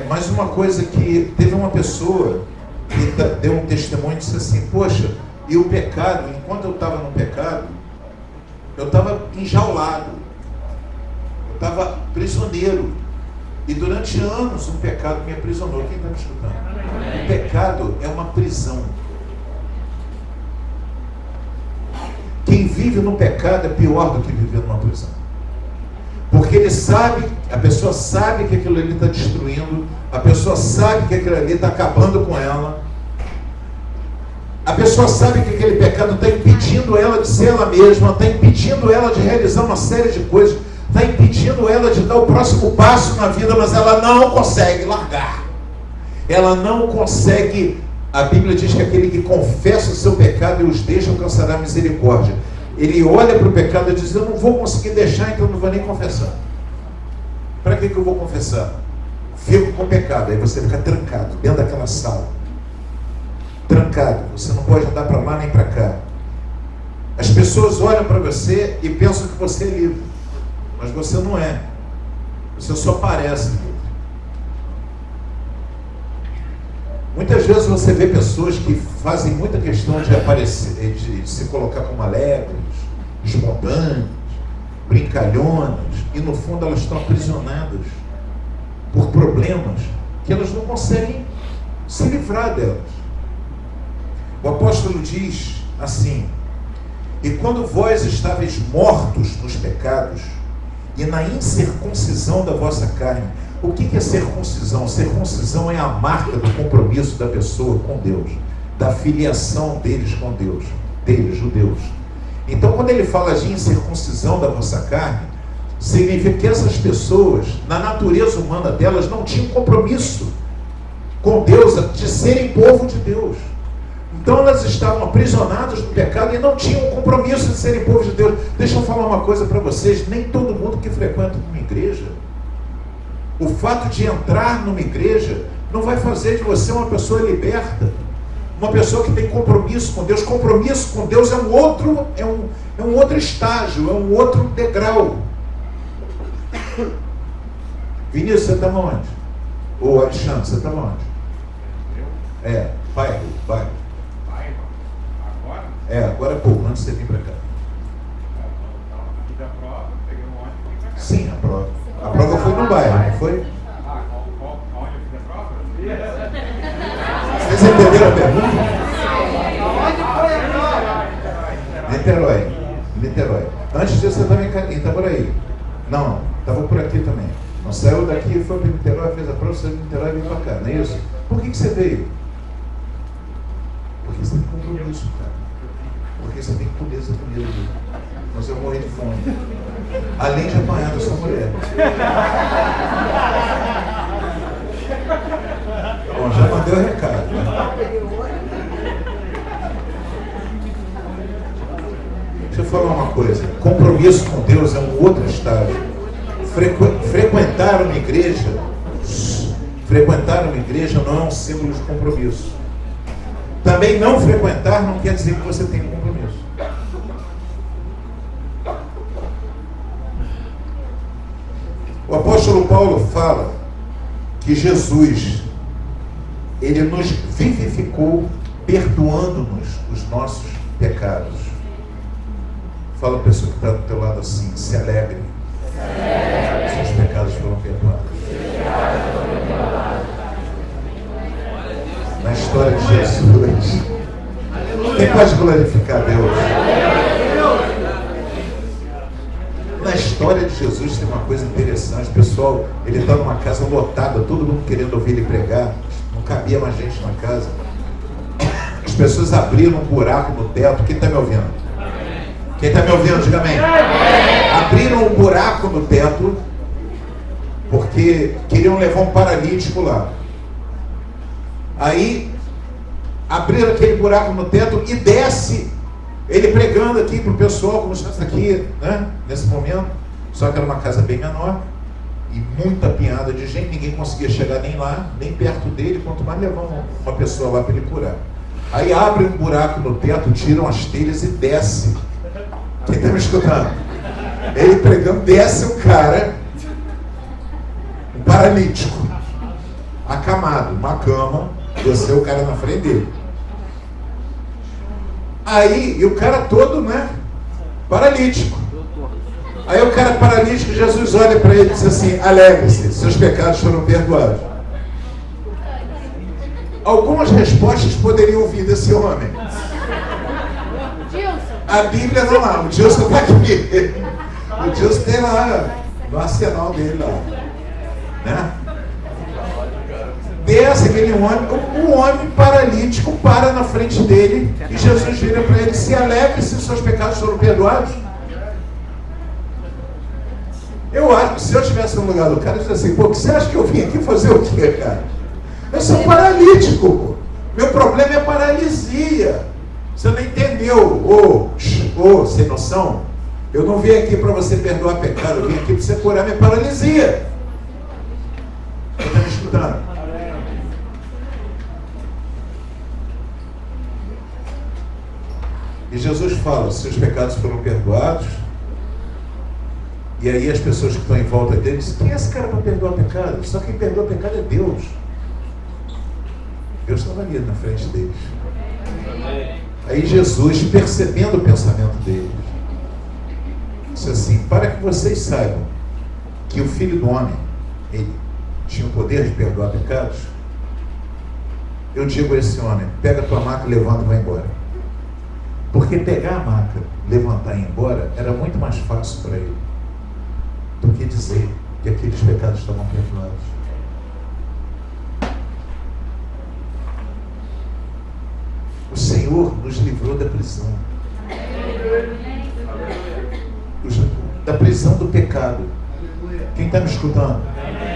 Mas uma coisa que teve uma pessoa que deu um testemunho e disse assim: poxa, e o pecado, enquanto eu estava no pecado, eu estava enjaulado, eu estava prisioneiro, e durante anos um pecado me aprisionou. Quem está me escutando? O pecado é uma prisão. Quem vive no pecado é pior do que viver numa prisão. Porque ele sabe, a pessoa sabe que aquilo ali está destruindo, a pessoa sabe que aquilo ali está acabando com ela, a pessoa sabe que aquele pecado está impedindo ela de ser ela mesma, está impedindo ela de realizar uma série de coisas, está impedindo ela de dar o próximo passo na vida, mas ela não consegue largar, ela não consegue A Bíblia diz que aquele que confessa o seu pecado e os deixa alcançará misericórdia. Ele olha para o pecado e diz: eu não vou conseguir deixar, então eu não vou nem confessar. Para que eu vou confessar? Fico com o pecado. Aí você fica trancado dentro daquela sala. Trancado. Você não pode andar para lá nem para cá. As pessoas olham para você e pensam que você é livre. Mas você não é. Você só parece livre. Muitas vezes você vê pessoas que fazem muita questão de aparecer, de se colocar como alegres, espontâneas, brincalhonas, e no fundo elas estão aprisionadas por problemas que elas não conseguem se livrar delas. O apóstolo diz assim: e quando vós estáveis mortos nos pecados e na incircuncisão da vossa carne. O que é circuncisão? Circuncisão é a marca do compromisso da pessoa com Deus, da filiação deles com Deus, deles, judeus. Então, quando ele fala de incircuncisão da vossa carne, significa que essas pessoas, na natureza humana delas, não tinham compromisso com Deus, de serem povo de Deus. Então elas estavam aprisionadas no pecado e não tinham compromisso de serem povo de Deus. Deixa eu falar uma coisa para vocês: nem todo mundo que frequenta uma igreja, o fato de entrar numa igreja não vai fazer de você uma pessoa liberta, uma pessoa que tem compromisso com Deus. Compromisso com Deus é um outro estágio, é um outro degrau. Vinícius, você está onde? Ô Alexandre, você está onde? Bairro. Agora? Agora é pouco, antes de você vir para cá. Aqui da prova, peguei um ônibus e vim pra cá. Sim, a prova. A prova foi no bairro, não foi? Onde eu fiz a prova? Vocês entenderam a pergunta? Niterói. Antes disso você estava em Itaboraí. Não, estava por aqui também. Não saiu daqui, foi para Niterói, fez a prova, saiu de Niterói e veio para cá, não é isso? Por que você veio? Porque você tem compromisso, cara. Porque você tem que comer essa comida. Mas eu morri de fome. Além de apanhar da sua mulher. Bom, já mandei o recado, né? Deixa eu falar uma coisa: compromisso com Deus é um outro estágio. Frequentar uma igreja não é um símbolo de compromisso. Também não frequentar não quer dizer que você tem compromisso. O apóstolo Paulo fala que Jesus, ele nos vivificou perdoando-nos os nossos pecados. Fala a pessoa que está do teu lado assim: se alegre. Seus pecados foram perdoados. Na história de Jesus, quem pode glorificar Deus? Na história de Jesus tem uma coisa interessante. Pessoal, ele está numa casa lotada, todo mundo querendo ouvir ele pregar, não cabia mais gente na casa. As pessoas abriram um buraco no teto. Quem está me ouvindo? Quem está me ouvindo, diga amém. Abriram um buraco no teto porque queriam levar um paralítico lá. Aí abriram aquele buraco no teto e desce ele pregando aqui para o pessoal, como se fosse aqui, né, nesse momento. Só que era uma casa bem menor e muita piada de gente, ninguém conseguia chegar nem lá, nem perto dele, quanto mais levar uma pessoa lá para ele curar. Aí abre um buraco no teto, tiram as telhas e desce. Quem está me escutando? Ele pregando, desce um cara, um paralítico, acamado, uma cama, desceu o cara na frente dele. Aí, e o cara todo, né, paralítico. Aí o cara paralítico, Jesus olha para ele e diz assim: alegre-se, seus pecados foram perdoados. Algumas respostas poderiam vir desse homem. A Bíblia não há, o Dilson está aqui. O Dilson tem lá no arsenal dele lá, né? Desce aquele homem, o homem paralítico para na frente dele e Jesus vira para ele: se alegre se os seus pecados foram perdoados. Eu acho que se eu estivesse no lugar do cara, eu dizia assim: pô, você acha que eu vim aqui fazer o quê, cara? Eu sou paralítico, pô. Meu problema é paralisia. Você não entendeu? Ô, sem noção. Eu não vim aqui para você perdoar pecado, eu vim aqui para você curar minha paralisia. Você está me escutando? E Jesus fala, seus pecados foram perdoados. E aí as pessoas que estão em volta dele dizem, quem é esse cara para perdoar pecado? Só quem perdoa pecado é Deus. Deus estava ali na frente deles. Aí Jesus, percebendo o pensamento deles, disse assim, para que vocês saibam que o Filho do Homem, ele tinha o poder de perdoar pecados, eu digo a esse homem, pega a tua maca, levanta e vai embora. Porque pegar a maca, levantar e ir embora, era muito mais fácil para ele do que dizer que aqueles pecados estavam perdoados. O Senhor nos livrou da prisão. Da prisão do pecado. Quem está me escutando?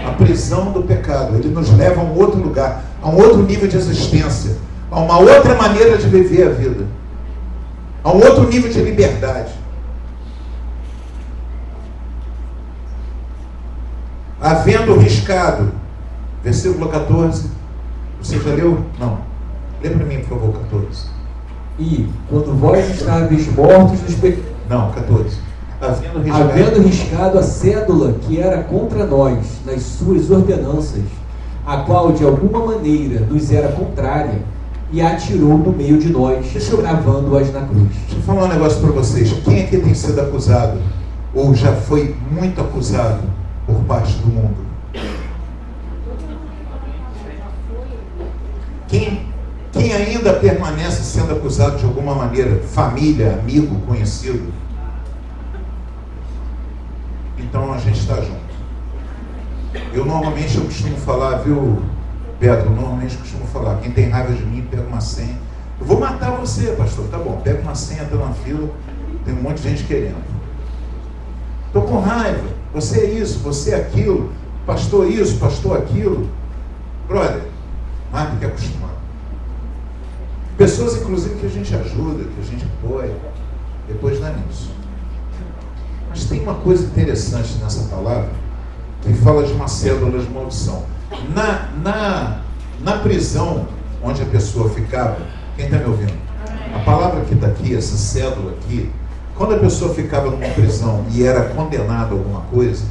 A prisão do pecado. Ele nos leva a um outro lugar, a um outro nível de existência, a uma outra maneira de viver a vida, a um outro nível de liberdade. Havendo riscado, versículo 14, você já leu? Não. Lê para mim, por favor, 14. E, quando vós estáveis mortos nos pecados... Não, 14. Havendo riscado a cédula que era contra nós, nas suas ordenanças, a qual de alguma maneira nos era contrária, e a atirou do meio de nós, cravando-as na cruz. Deixa eu falar um negócio para vocês. Quem aqui tem sido acusado, ou já foi muito acusado, por parte do mundo? Quem ainda permanece sendo acusado de alguma maneira? Família, amigo, conhecido? Então a gente está junto. Eu costumo falar, viu, Pedro? Normalmente costumo falar, quem tem raiva de mim, pega uma senha. Eu vou matar você, pastor. Tá bom, pega uma senha, entra na fila, tem um monte de gente querendo. Estou com raiva. Você é isso, você é aquilo. Pastor isso, pastor aquilo. Brother, mais do que acostumado. Pessoas, inclusive, que a gente ajuda, que a gente apoia. Depois dá nisso. Mas tem uma coisa interessante nessa palavra, que fala de uma cédula de maldição. Na prisão onde a pessoa ficava, quem está me ouvindo? A palavra que está aqui, essa cédula aqui, quando a pessoa ficava numa prisão e era condenada a alguma coisa,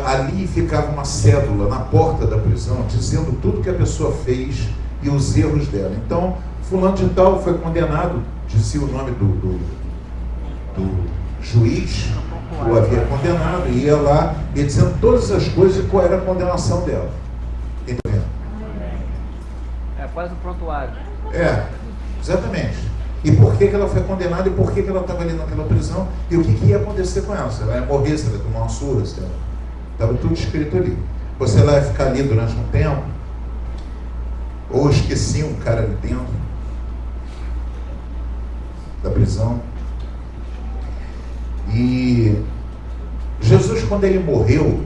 ali ficava uma cédula na porta da prisão, dizendo tudo que a pessoa fez e os erros dela. Então, fulano de tal foi condenado, dizia o nome do juiz, o havia condenado, e ia lá e dizendo todas as coisas e qual era a condenação dela. Entendeu? É quase um prontuário. Exatamente. E por que ela foi condenada e por que ela estava ali naquela prisão e o que ia acontecer com ela. Se ela ia morrer, se ela ia tomar uma surra, estava tudo escrito ali. Ou se ela ia ficar ali durante um tempo, ou esqueciam um cara ali dentro da prisão. E Jesus, quando ele morreu,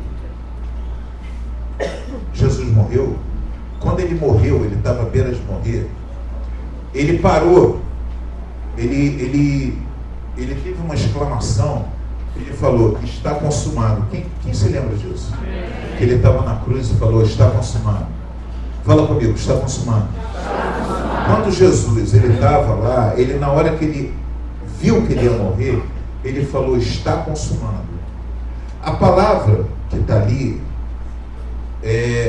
quando ele morreu, ele estava à beira de morrer, ele parou, ele teve uma exclamação, ele falou, está consumado. Quem se lembra disso? Que ele estava na cruz e falou, está consumado. Fala comigo, está consumado. Quando Jesus, ele estava lá, na hora que ele viu que ele ia morrer, ele falou, está consumado. A palavra que está ali,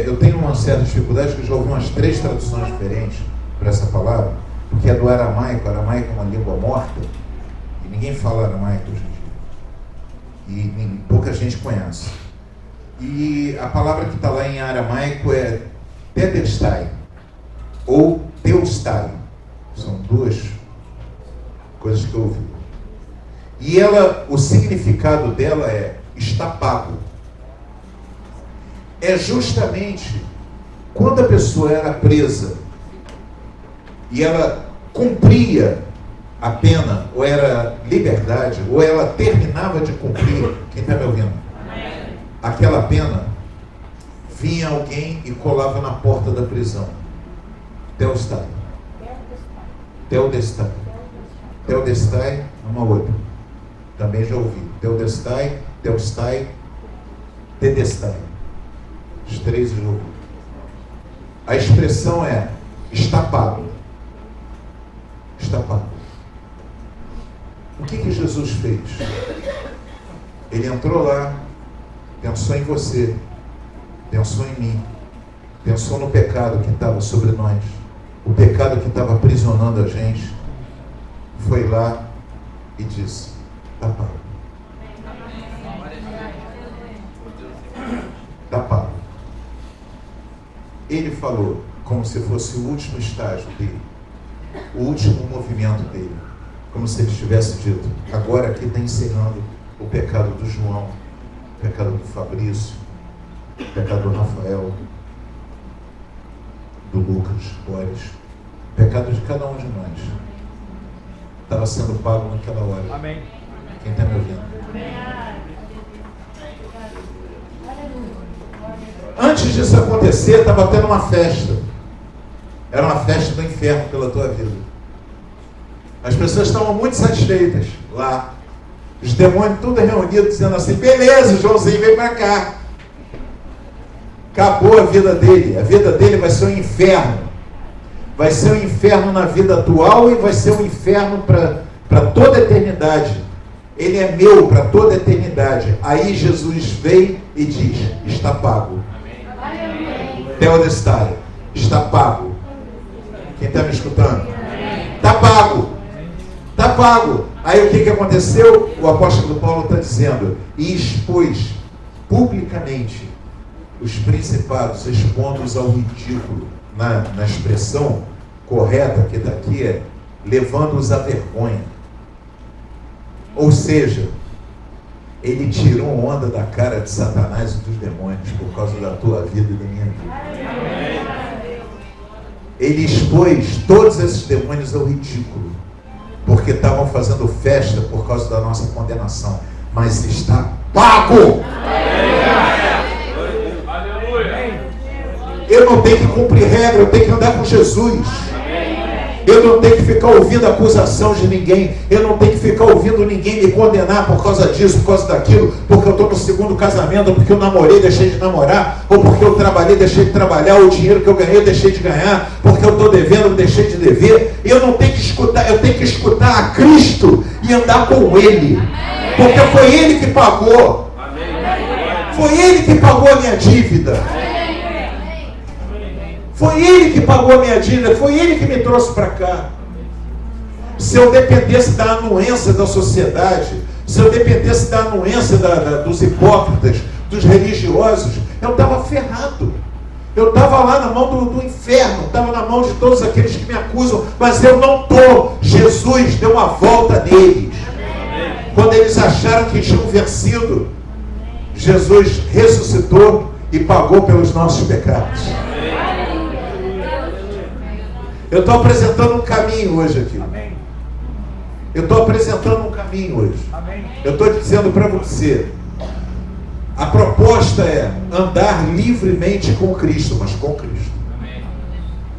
eu tenho uma certa dificuldade, que eu já ouvi umas 3 traduções diferentes para essa palavra, porque é do aramaico. Aramaico é uma língua morta, e ninguém fala aramaico hoje em dia. E pouca gente conhece. E a palavra que está lá em aramaico é Tetelestai, ou Teostai. São 2 coisas que eu ouvi. E o significado dela é está pago. É justamente quando a pessoa era presa e ela cumpria a pena, ou era liberdade, ou ela terminava de cumprir, quem está me ouvindo? Aquela pena, vinha alguém e colava na porta da prisão. Teostai. Teodestai. Teodestai, uma outra. Também já ouvi. Teodestai, Teostai, Tedestai. Os três eu já ouvi. A expressão é está pago. Está pago. O que Jesus fez? Ele entrou lá, pensou em você, pensou em mim, pensou no pecado que estava sobre nós, o pecado que estava aprisionando a gente, foi lá e disse: está pago. Está pago. Ele falou como se fosse o último estágio dele, o último movimento dele, como se ele tivesse dito: agora aqui está encerrando o pecado do João, o pecado do Fabrício, o pecado do Rafael, do Lucas, Boris, o pecado de cada um de nós estava sendo pago naquela hora. Amém. Quem está me ouvindo? Antes disso acontecer, estava tendo uma festa. Era uma festa do inferno pela tua vida. As pessoas estavam muito satisfeitas lá. Os demônios tudo reunidos, dizendo assim: beleza, Joãozinho, vem para cá. Acabou a vida dele. A vida dele vai ser um inferno. Vai ser um inferno na vida atual e vai ser um inferno para toda a eternidade. Ele é meu para toda a eternidade. Aí Jesus veio e diz: está pago. Teodestai, está pago. Quem está me escutando? Está pago. Está pago. Aí o que aconteceu? O apóstolo Paulo está dizendo: e expôs publicamente os principados, expondo-os ao ridículo. Na expressão correta que está aqui é levando-os à vergonha. Ou seja, ele tirou onda da cara de Satanás e dos demônios por causa da tua vida e da minha vida. Ele expôs todos esses demônios ao ridículo, porque estavam fazendo festa por causa da nossa condenação. Mas está pago! Eu não tenho que cumprir regra, eu tenho que andar com Jesus. Eu não tenho que ficar ouvindo acusação de ninguém. Eu não tenho que ficar ouvindo ninguém me condenar por causa disso, por causa daquilo, porque eu estou no segundo casamento, ou porque eu namorei, deixei de namorar, ou porque eu trabalhei, deixei de trabalhar, ou o dinheiro que eu ganhei, eu deixei de ganhar, porque eu estou devendo, eu deixei de dever. Eu não tenho que escutar, eu tenho que escutar a Cristo e andar com Ele, porque foi Ele que pagou. Foi Ele que pagou a minha dívida. Foi Ele que pagou a minha dívida, foi Ele que me trouxe para cá. Se eu dependesse da anuência da sociedade, se eu dependesse da anuência dos hipócritas, dos religiosos, eu estava ferrado. Eu estava lá na mão do inferno, estava na mão de todos aqueles que me acusam, mas eu não estou. Jesus deu uma volta neles. Quando eles acharam que tinham vencido, Jesus ressuscitou e pagou pelos nossos pecados. Eu estou apresentando um caminho hoje aqui. Eu estou apresentando um caminho hoje. Eu estou dizendo para você: a proposta é andar livremente com Cristo, mas com Cristo.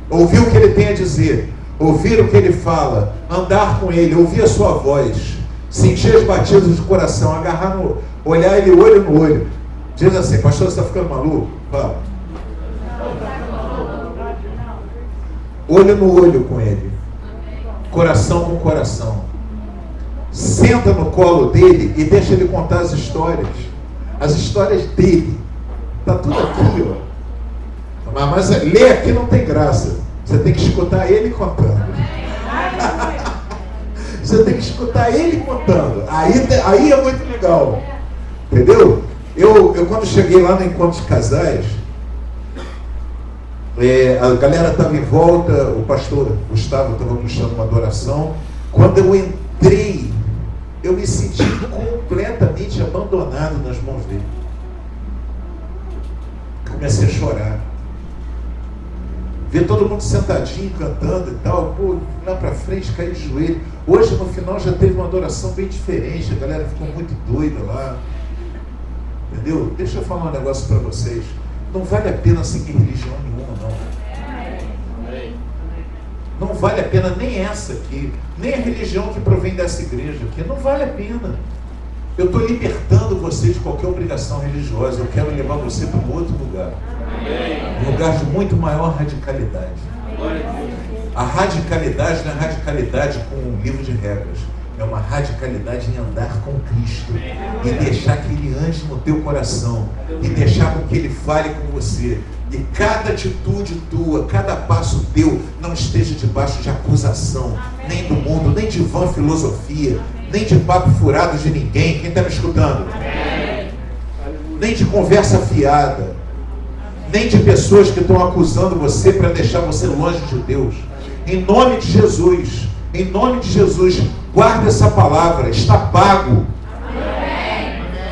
Ouvir o que Ele tem a dizer, ouvir o que Ele fala, andar com Ele, ouvir a sua voz, sentir as batidas do coração, agarrar no, olhar Ele olho no olho. Diz assim: pastor, você está ficando maluco? Fala. Olho no olho com Ele, coração com coração. Senta no colo dele e deixa Ele contar as histórias dele. Está tudo aqui, ó. Mas ler aqui não tem graça. Você tem que escutar Ele contando. Você tem que escutar Ele contando. Aí é muito legal. Entendeu? Eu quando cheguei lá no encontro de casais, a galera estava em volta, o pastor Gustavo estava puxando uma adoração. Quando eu entrei, eu me senti completamente abandonado nas mãos dele. Comecei a chorar. Ver todo mundo sentadinho, cantando e tal, pô, lá pra frente, caí de joelho. Hoje, no final, já teve uma adoração bem diferente, a galera ficou muito doida lá. Entendeu? Deixa eu falar um negócio para vocês. Não vale a pena seguir religião nenhuma, não. Não vale a pena nem essa aqui, nem a religião que provém dessa igreja aqui. Não vale a pena. Eu estou libertando você de qualquer obrigação religiosa. Eu quero levar você para um outro lugar. Um lugar de muito maior radicalidade. A radicalidade não é radicalidade com um livro de regras. É uma radicalidade em andar com Cristo. E deixar que Ele ande no teu coração. E deixar com que Ele fale com você. E cada atitude tua, cada passo teu, não esteja debaixo de acusação. Nem do mundo, nem de vã filosofia. Nem de papo furado de ninguém. Quem está me escutando? Nem de conversa fiada. Nem de pessoas que estão acusando você para deixar você longe de Deus. Em nome de Jesus, guarda essa palavra, está pago.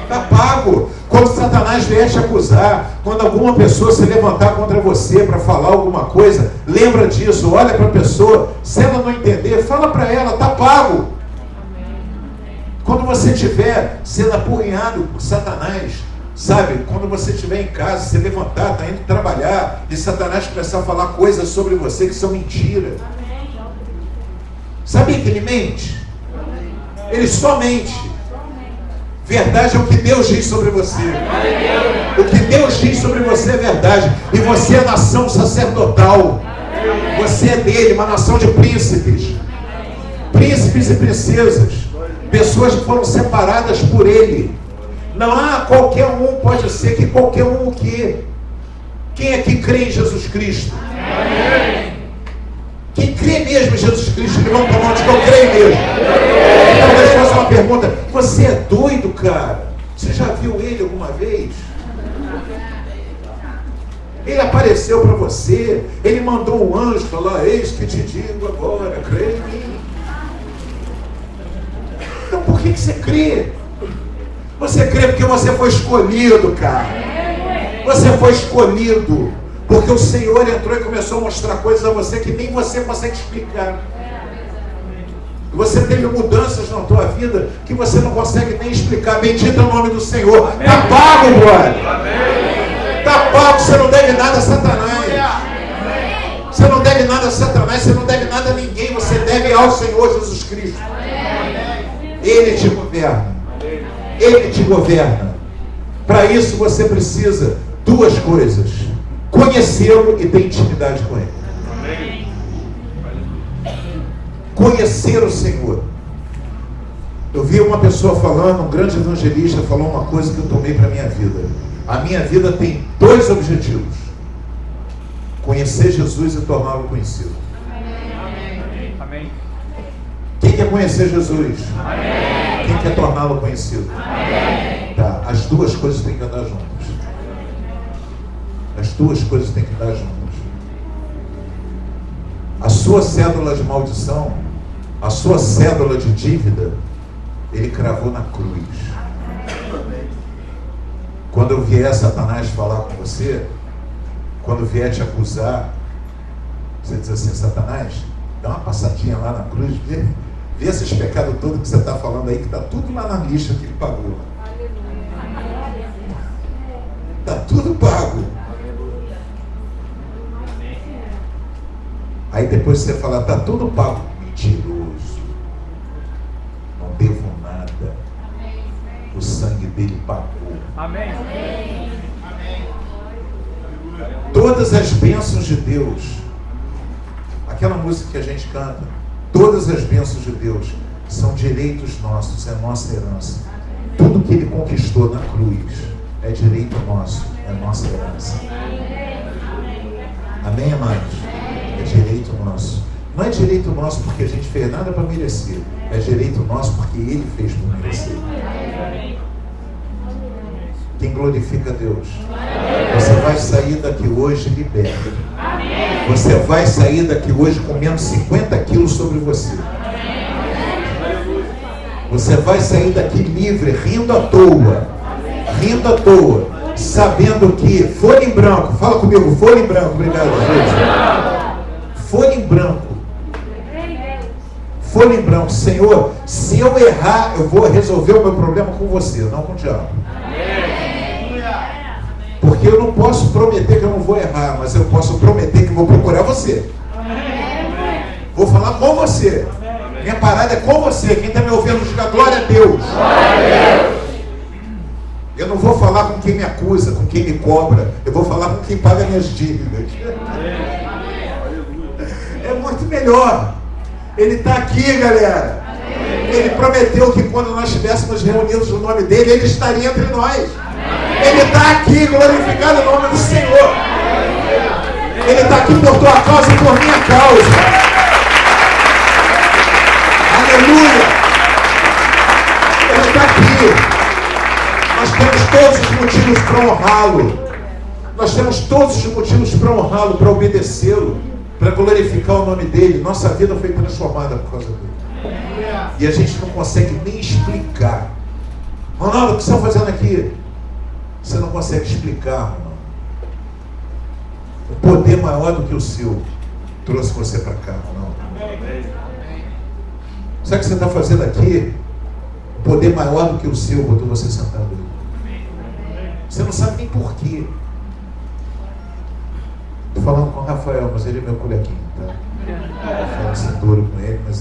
Está pago. Quando Satanás vier te acusar, quando alguma pessoa se levantar contra você para falar alguma coisa, lembra disso, olha para a pessoa, se ela não entender, fala para ela, está pago. Quando você estiver sendo apurrinhado por Satanás, sabe, quando você estiver em casa, se levantar, está indo trabalhar, e Satanás começar a falar coisas sobre você que são mentira. Sabia que ele mente? Ele só mente. Verdade é o que Deus diz sobre você. O que Deus diz sobre você é verdade. E você é nação sacerdotal. Você é dele, uma nação de príncipes. Príncipes e princesas. Pessoas que foram separadas por ele. Não há qualquer um, pode ser que qualquer um o quê? Quem é que crê em Jesus Cristo? Quem crê mesmo em Jesus Cristo, levanta a mão, diz que eu creio mesmo. Então, deixa eu fazer uma pergunta. Você é doido, cara? Você já viu ele alguma vez? Ele apareceu para você. Ele mandou um anjo falar, eis que te digo agora, crê em mim. Então por que você crê? Você crê porque você foi escolhido, cara. Você foi escolhido. Porque o Senhor entrou e começou a mostrar coisas a você que nem você consegue explicar. Você teve mudanças na tua vida que você não consegue nem explicar. Bendito é o nome do Senhor. Está pago, brother. Está pago. Você não deve nada a Satanás. Você não deve nada a Satanás. Você não deve nada a ninguém. Você deve ao Senhor Jesus Cristo. Ele te governa. Ele te governa. Para isso você precisa duas coisas: conhecê-lo e ter intimidade com ele. Conhecer o Senhor. Eu vi uma pessoa falando, um grande evangelista falou uma coisa que eu tomei para a minha vida. A minha vida tem dois objetivos: conhecer Jesus e torná-lo conhecido. Amém. Quem quer conhecer Jesus? Amém. Quem quer torná-lo conhecido? Amém. Tá, as duas coisas têm que andar juntas. As duas coisas têm que andar juntas. A sua cédula de maldição, a sua cédula de dívida, ele cravou na cruz. Quando eu vier Satanás falar com você, quando vier te acusar, você diz assim: Satanás, dá uma passadinha lá na cruz, vê esses pecados todos que você está falando aí, que está tudo lá na lista que ele pagou. Está tudo pago. Aí depois você fala: está tudo pago. Mentiroso. Não devo nada. O sangue dele pagou. Amém. Todas as bênçãos de Deus, aquela música que a gente canta, todas as bênçãos de Deus são direitos nossos, é nossa herança. Tudo que ele conquistou na cruz é direito nosso, é nossa herança. Amém, amados? É direito nosso. Não é direito nosso porque a gente fez nada para merecer. É direito nosso porque ele fez por merecer. Quem glorifica a Deus? Você vai sair daqui hoje liberto. Você vai sair daqui hoje com menos 50 quilos sobre você. Você vai sair daqui livre, rindo à toa. Rindo à toa. Sabendo que folha em branco. Fala comigo, folha em branco. Obrigado, gente. Folha em branco. Folha em branco. Senhor, se eu errar, eu vou resolver o meu problema com você, não com o diabo. Porque eu não posso prometer que eu não vou errar, mas eu posso prometer que vou procurar você. Vou falar com você. Minha parada é com você. Quem está me ouvindo, diga glória a Deus. Eu não vou falar com quem me acusa, com quem me cobra. Eu vou falar com quem paga minhas dívidas. É muito melhor. Ele está aqui, galera. Ele prometeu que quando nós estivéssemos reunidos no nome dele, ele estaria entre nós. Ele está aqui, glorificado o nome do Senhor. Ele está aqui por tua causa e por minha causa. Aleluia. Ele está aqui. Nós temos todos os motivos para honrá-lo. Nós temos todos os motivos para honrá-lo, para obedecê-lo, para glorificar o nome dele. Nossa vida foi transformada por causa dele. E a gente não consegue nem explicar. Ronaldo, o que você está fazendo aqui? Você não consegue explicar, Ronaldo. O poder maior do que o seu trouxe você para cá, Ronaldo. Sabe o que você está fazendo aqui? O poder maior do que o seu botou você sentado ali. Você não sabe nem porquê. Estou falando com o Rafael, mas ele é meu coleguinha, tá? Estou falando assim duro com ele, mas